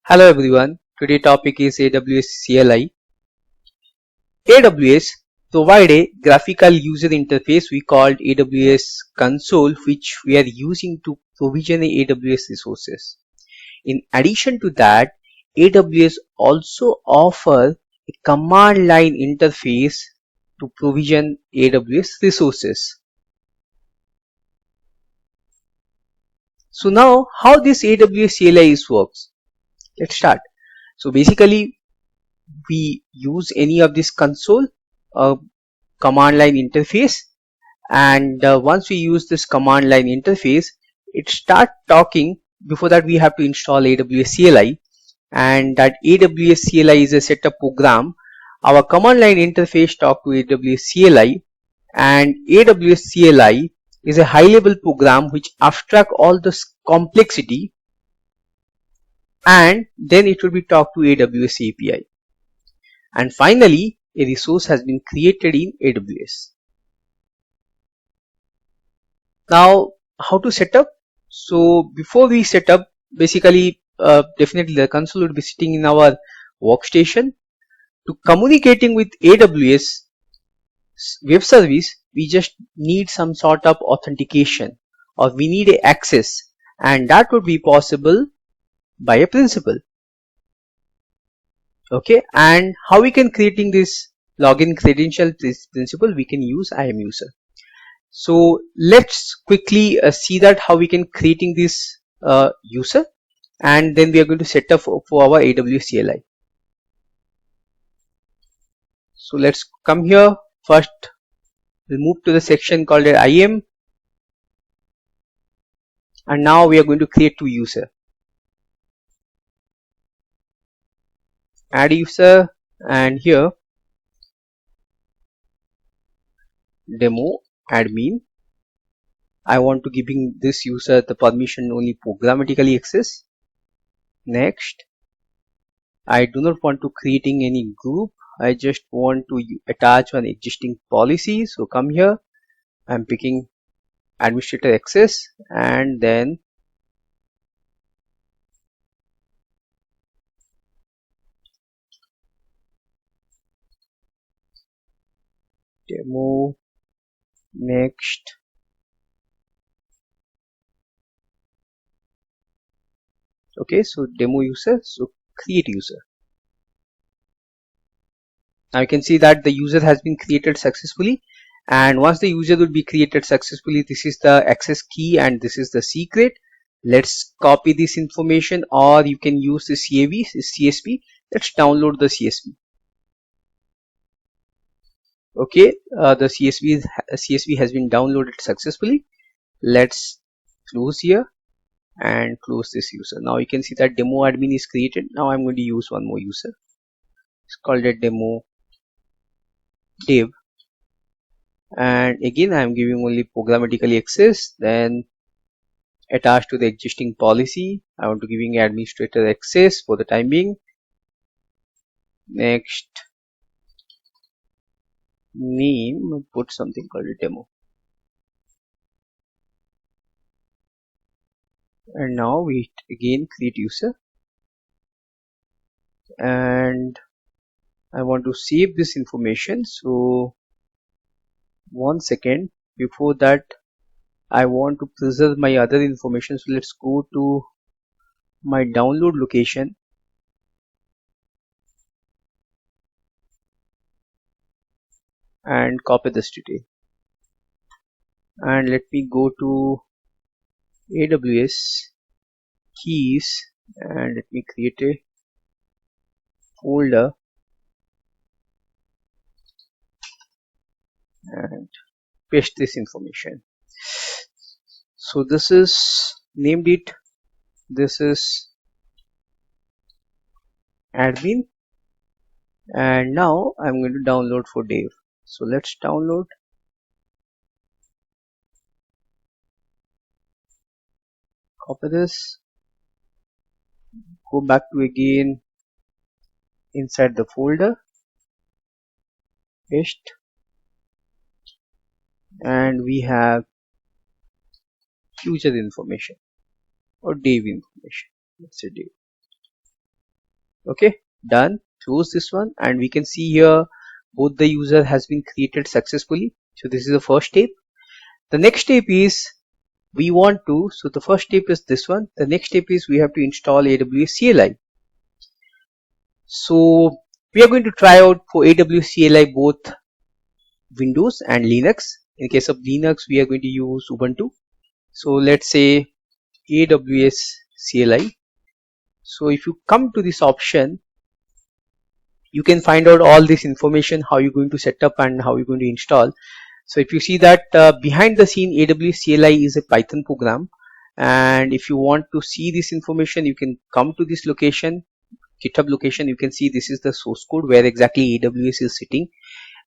Hello everyone, today topic is AWS CLI. AWS provide a graphical user interface we called AWS console which we are using to provision the AWS resources. In addition to that, AWS also offer a command line interface to provision AWS resources. So now how this AWS CLI works? Let's start. So basically we use any of this console command line interface, and once we use this command line interface, it start talking. Before that we have to install AWS CLI, and that AWS CLI is a setup program. Our command line interface talk to AWS CLI, and AWS CLI is a high level program which abstract all this complexity, and then it will be talk to AWS API. And finally, a resource has been created in AWS. Now, how to set up? So before we set up, basically, definitely the console would be sitting in our workstation. To communicating with AWS web service, we just need some sort of authentication, or we need a access, and that would be possible by a principal. Okay, and how we can creating this login credential principal? We can use IAMuser. So let's quickly see that how we can creating this user, and then we are going to set up for our AWS CLI. So let's come here. First we'll move to the section called IAM, and now we are going to create two user. Add user, and here demo admin. I want to giving this user the permission only programmatically access. Next, I do not want to creating any group. I just want to attach one existing policy. So come here, I'm picking administrator access, and then demo. Next, okay, so demo user, so create user. Now you can see that the user has been created successfully, and once the user will be created successfully, this is the access key and this is the secret. Let's copy this information, or you can use the CSV. Let's download the CSV. Okay, the CSV has been downloaded successfully. Let's close here and close this user. Now you can see that demo admin is created. Now I'm going to use one more user. It's called a demo dev, and again I'm giving only programmatically access, then attached to the existing policy. I want to giving administrator access for the time being. Next, name, put something called a demo, and now we again create user, and I want to save this information. So 1 second, before that I want to preserve my other information. So let's go to my download location, and copy this detail, and let me go to AWS keys, and let me create a folder and paste this information. So this is named it, this is admin, and now I'm going to download for dev. So let's download. Copy this, go back to again inside the folder, paste, and we have user information or dev information. Let's say dev. Okay, done. Close this one, and we can see here both the user has been created successfully. So this is the first step. The next step is we want to, so the first step is this one. The next step is we have to install AWS CLI. So we are going to try out for AWS CLI both Windows and Linux. In case of Linux, we are going to use Ubuntu. So let's say AWS CLI. So if you come to this option, you can find out all this information, how you're going to set up and how you're going to install. So if you see that behind the scene AWS CLI is a Python program, and if you want to see this information, you can come to this location, GitHub location. You can see this is the source code where exactly AWS is sitting.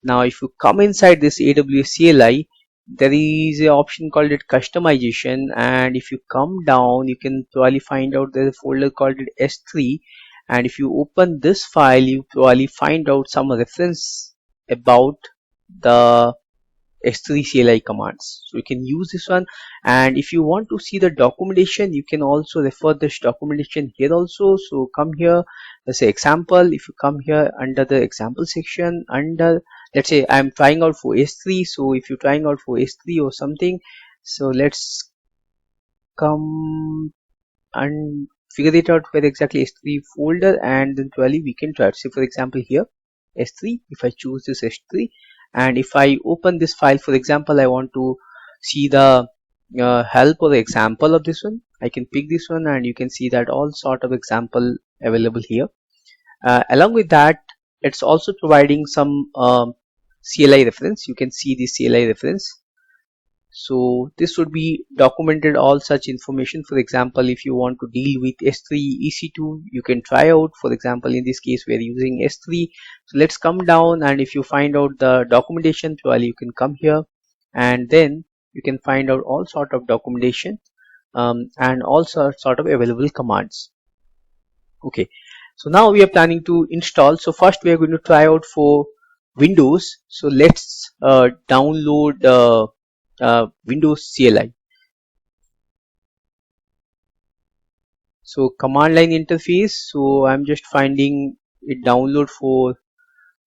Now if you come inside this AWS CLI, there is an option called it customization, and if you come down, you can probably find out there's a folder called it S3, and if you open this file, you probably find out some reference about the S3 CLI commands. So you can use this one, and if you want to see the documentation, you can also refer this documentation here also. So come here, let's say example. If you come here under the example section, under, let's say I'm trying out for S3. So if you're trying out for S3 or something, so let's come and figure it out where exactly S3 folder, and then probably we can try it. So for example here S3, if I choose this S3, and if I open this file, for example I want to see the help or the example of this one, I can pick this one, and you can see that all sort of example available here. Along with that, it's also providing some CLI reference. You can see the CLI reference. So this would be documented all such information. For example, if you want to deal with S3 EC2, you can try out. For example, in this case we are using S3. So let's come down, and if you find out the documentation, well, you can come here, and then you can find out all sort of documentation and all sort of available commands. Okay, so now we are planning to install. So first we are going to try out for Windows. So let's download Windows CLI. So command line interface. So I'm just finding it download for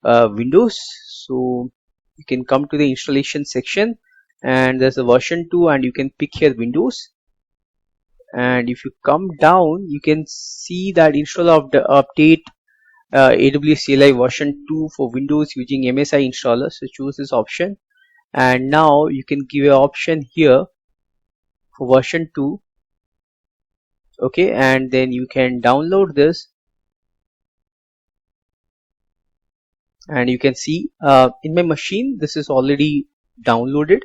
Windows. So you can come to the installation section, and there's a version 2, and you can pick here Windows. And if you come down, you can see that install of the update AWS CLI version 2 for Windows using MSI installer. So choose this option, and now you can give an option here for version 2. Okay, and then you can download this, and you can see in my machine this is already downloaded,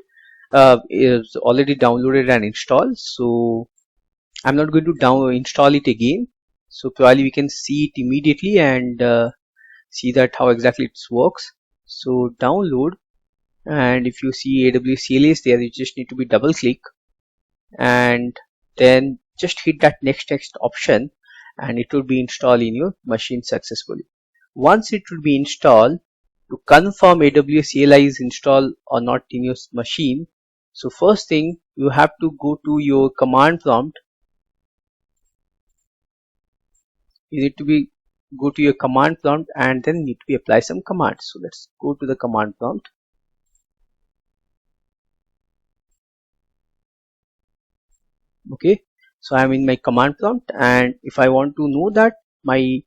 is already downloaded and installed. So I'm not going to install it again. So probably we can see it immediately and see that how exactly it works. So download, and if you see AWS CLI is there, you just need to be double click, and then just hit that next option, and it will be installed in your machine successfully. Once it will be installed, to confirm AWS CLI is installed or not in your machine, so first thing you have to go to your command prompt. You need to go to your command prompt, and then need to be apply some commands. So let's go to the command prompt. Okay, so I'm in my command prompt, and if I want to know that my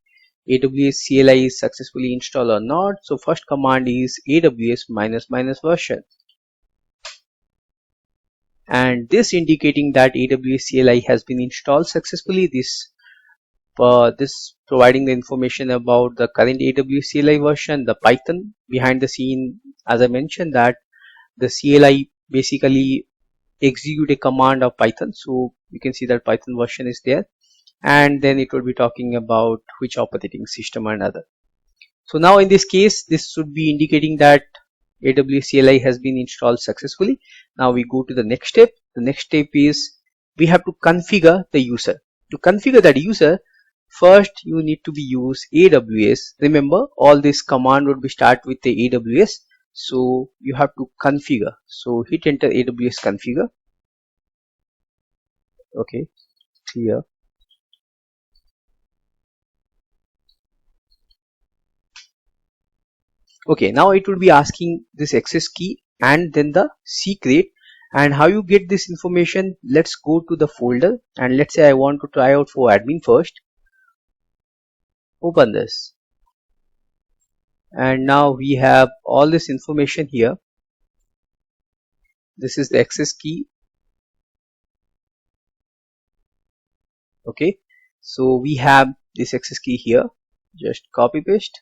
AWS CLI is successfully installed or not, so first command is AWS -- version, and this indicating that AWS CLI has been installed successfully. This providing the information about the current AWS CLI version, the Python behind the scene. As I mentioned that the CLI basically execute a command of Python, so you can see that Python version is there, and then it will be talking about which operating system and other. So now in this case, this should be indicating that AWS CLI has been installed successfully. Now we go to the next step. The next step is we have to configure the user. To configure that user, first you need to be use AWS. Remember, all this command would be start with the AWS. So you have to configure. So hit enter AWS configure. Okay, here. Okay, now it will be asking this access key and then the secret. And how you get this information, let's go to the folder and let's say I want to try out for admin first. Open this, and now we have all this information here. This is the access key. Okay, so we have this access key here. Just copy paste,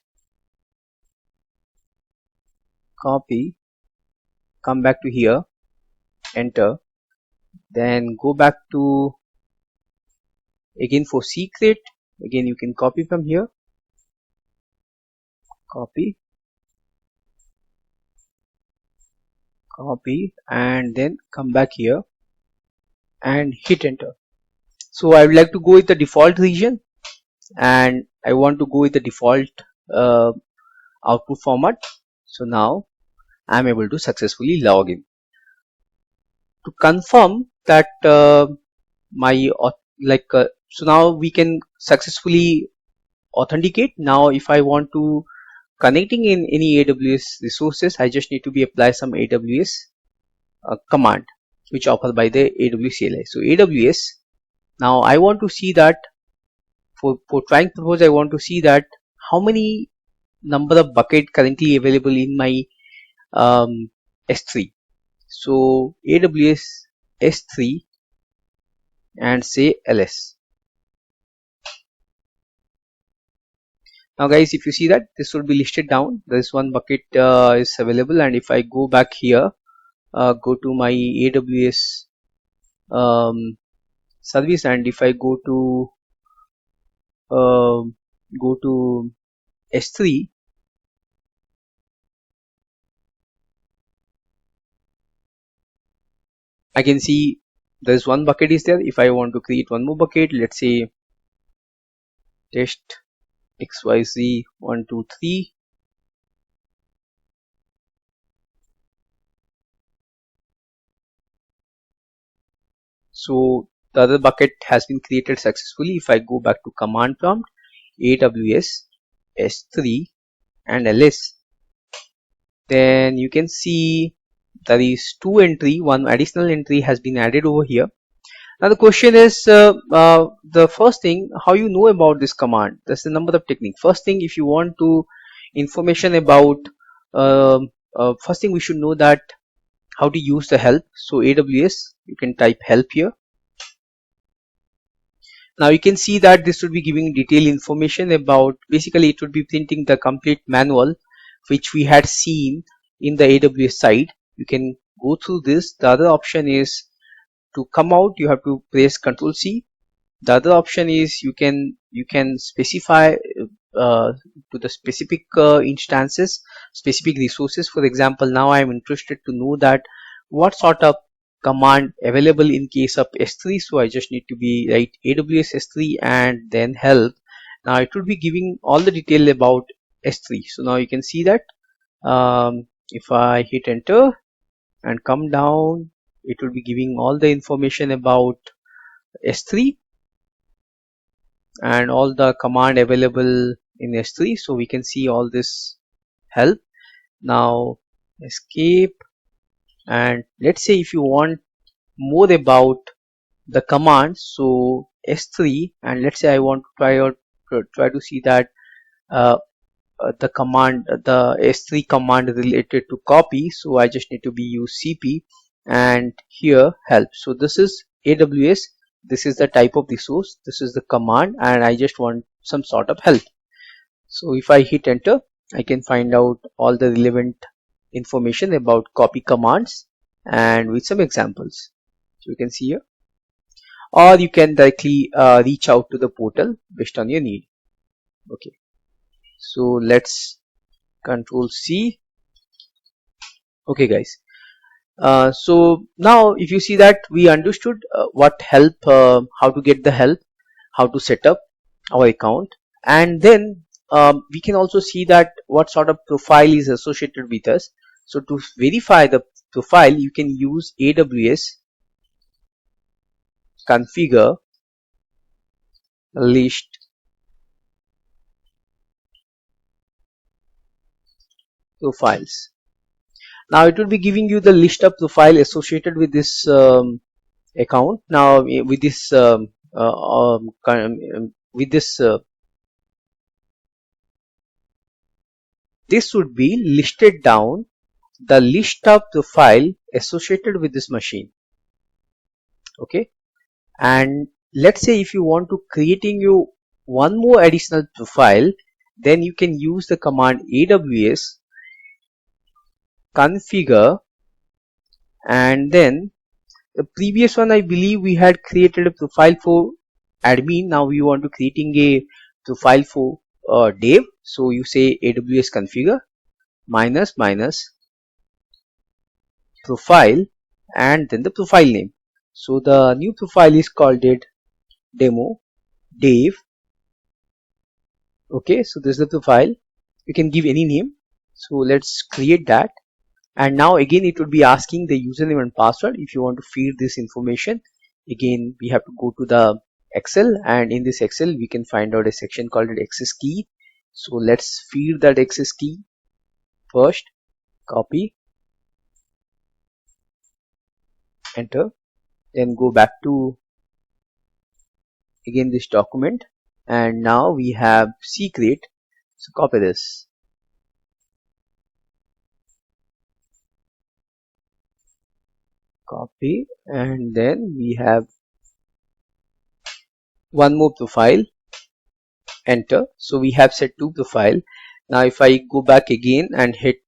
copy, come back to here, enter, then go back to again for secret. Again you can copy from here, copy, copy, and then come back here and hit enter. So I would like to go with the default region and I want to go with the default uh, output format. So now I am able to successfully log in. To confirm that my so now we can successfully authenticate. Now if I want to connecting in any AWS resources, I just need to be apply some AWS command which offered by the AWS CLI. So AWS, now I want to see that for trying purpose, I want to see that how many number of bucket currently available in my S3. So AWS S3 and say ls. Now guys, if you see that this will be listed down, this one bucket is available, and if I go back here, go to my AWS service, and if I go to S3, I can see there's one bucket is there. If I want to create one more bucket, let's say test XYZ 123. So the other bucket has been created successfully. If I go back to command prompt, AWS S3 and ls, then you can see there is two entry, one additional entry has been added over here. Now the question is the first thing, how you know about this command. That's the number of technique. First thing, if you want to information about first thing we should know that how to use the help. So AWS, you can type help here. Now you can see that this would be giving detailed information about, basically it would be printing the complete manual which we had seen in the AWS side. You can go through this. The other option is to come out, you have to press Ctrl C. The other option is you can specify to the specific instances, specific resources. For example, now I am interested to know that what sort of command available in case of S3. So I just need to be write AWS S3 and then help. Now it will be giving all the detail about S3. So now you can see that if I hit enter and come down, it will be giving all the information about S3 and all the command available in S3. So we can see all this help. Now escape, and let's say if you want more about the command, so S3, and let's say I want to try to see that the command, the S3 command related to copy. So I just need to be use CP and here help. So this is AWS, this is the type of resource, this is the command, and I just want some sort of help. So if I hit enter, I can find out all the relevant information about copy commands and with some examples. So you can see here, or you can directly reach out to the portal based on your need. Okay, so let's Control C. Okay guys, so now if you see that we understood what help, how to get the help, how to set up our account, and then we can also see that what sort of profile is associated with us. So to verify the profile, you can use AWS configure list profiles. Now it will be giving you the list of profile associated with this account. Now with this this would be listed down the list of profile associated with this machine. Okay, and let's say if you want to creating you one more additional profile, then you can use the command AWS configure, and then the previous one I believe we had created a profile for admin. Now we want to creating a profile for dev. So you say AWS configure minus minus profile and then the profile name. So the new profile is called it demo dev. Okay, so this is the profile. You can give any name. So let's create that. And now again it would be asking the username and password. If you want to feed this information, again we have to go to the Excel, and in this Excel we can find out a section called access key. So let's feed that access key first. Copy, enter, then go back to again this document, and now we have secret. So copy this, copy, and then we have one more profile, enter. So we have set two profile. Now if I go back again and hit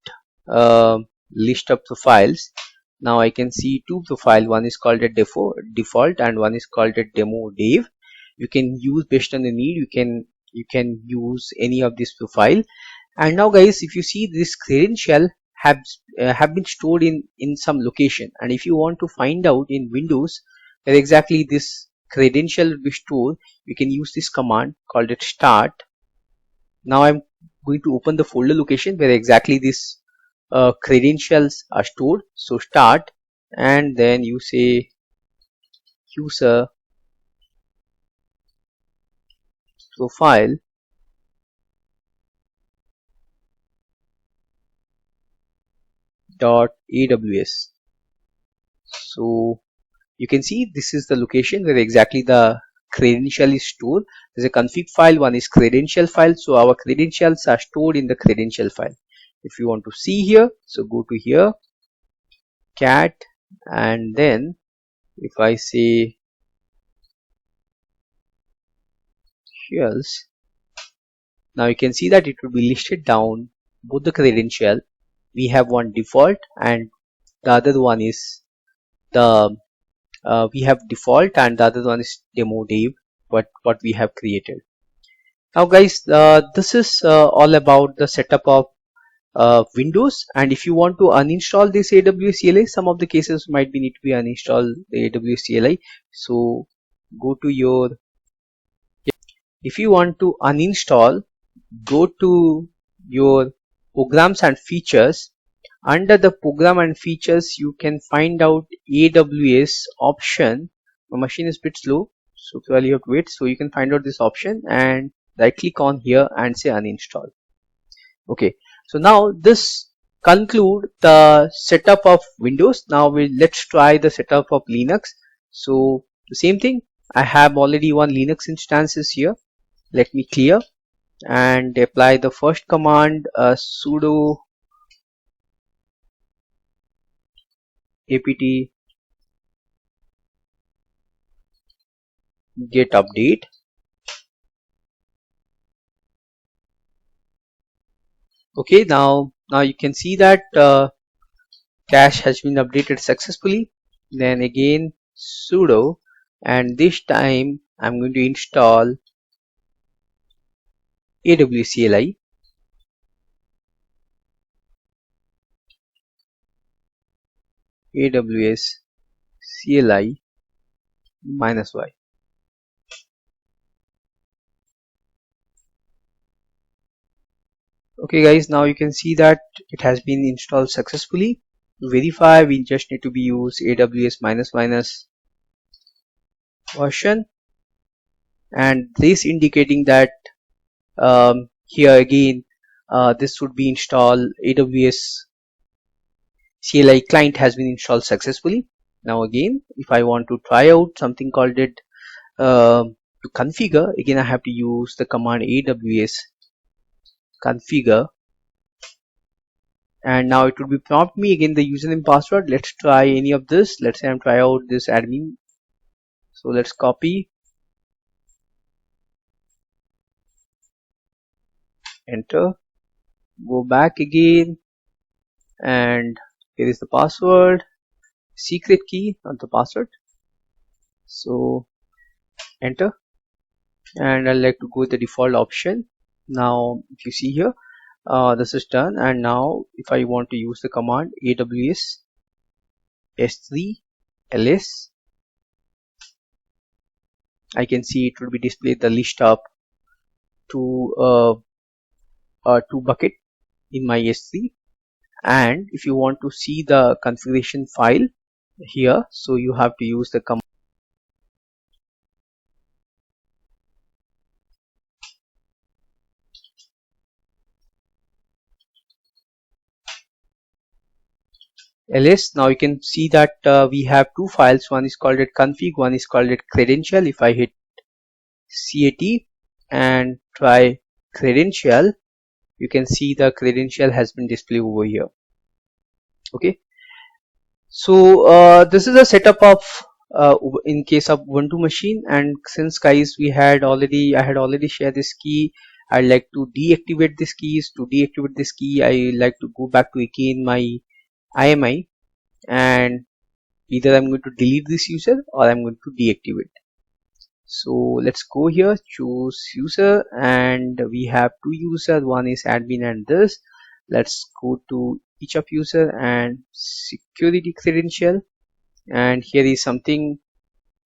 list of profiles, now I can see two profile. One is called a default and one is called a demo dev. You can use based on the need. You can use any of this profile. And now guys, if you see this credential have been stored in some location, and if you want to find out in Windows where exactly this credential will be stored, you can use this command called it start. Now I'm going to open the folder location where exactly this credentials are stored. So start, and then you say user profile .aws. So you can see this is the location where exactly the credential is stored. There's a config file, one is credential file. So our credentials are stored in the credential file. If you want to see here, so go to here, cat, and then if I say here's, now you can see that it will be listed down both the credential. We have one default and the other one is the we have default and the other one is demo dev, what we have created. Now guys, this is all about the setup of Windows. And if you want to uninstall this AWS CLI, some of the cases might be need to be uninstall the AWS CLI. So go to your, if you want to uninstall, go to your programs and features. Under the program and features, you can find out AWS option. My machine is a bit slow, so probably you have to wait. So you can find out this option and right click on here and say uninstall. Okay, so now this conclude the setup of Windows. Now let's try the setup of Linux. So the same thing, I have already one Linux instances here. Let me clear and apply the first command, sudo apt get update. Okay, now you can see that cache has been updated successfully. Then again sudo, and this time I'm going to install AWS CLI. AWS CLI -y. Okay guys, now you can see that it has been installed successfully. To verify, we just need to be use AWS version, and this indicating that here again this would be installed. AWS CLI client has been installed successfully. Now again, if I want to try out something called it to configure, again I have to use the command AWS configure, and now it would be prompt me again the username password. Let's try any of this. Let's say I'm try out this admin. So let's copy, enter, go back again, and here is the password, secret key, not the password. So enter, and I like to go with the default option. Now if you see here, this is done, and now if I want to use the command AWS S3 ls, I can see it will be displayed the list of two bucket in my S3. And if you want to see the configuration file here, so you have to use the command ls. Now you can see that we have two files. One is called it config, one is called it credential. If I hit cat and try credential, you can see the credential has been displayed over here. Okay, so this is a setup of in case of Ubuntu machine. And since guys I had already shared this key, I'd like to deactivate this keys. To deactivate this key, I like to go back to again my IMI, and either I'm going to delete this user or I'm going to deactivate. So let's go here, choose user, and we have two users, one is admin and this. Let's go to each of user and security credential, and here is something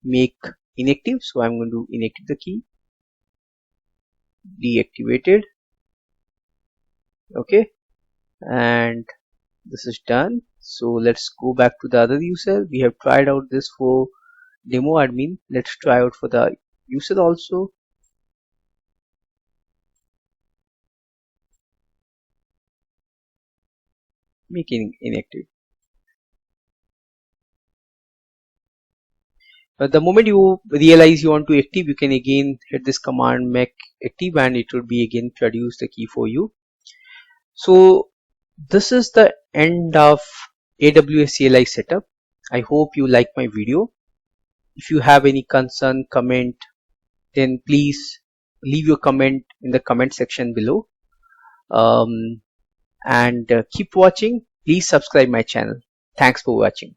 make inactive, so I'm going to inactive the key, deactivated. Okay, and this is done. So let's go back to the other user. We have tried out this for demo admin. Let's try out for the user also. Making inactive. But the moment you realize you want to active, you can again hit this command make active, and it will be again produce the key for you. So this is the end of AWS CLI setup. I hope you like my video. If you have any concern, comment, then please leave your comment in the comment section below. And keep watching. Please subscribe my channel. Thanks for watching.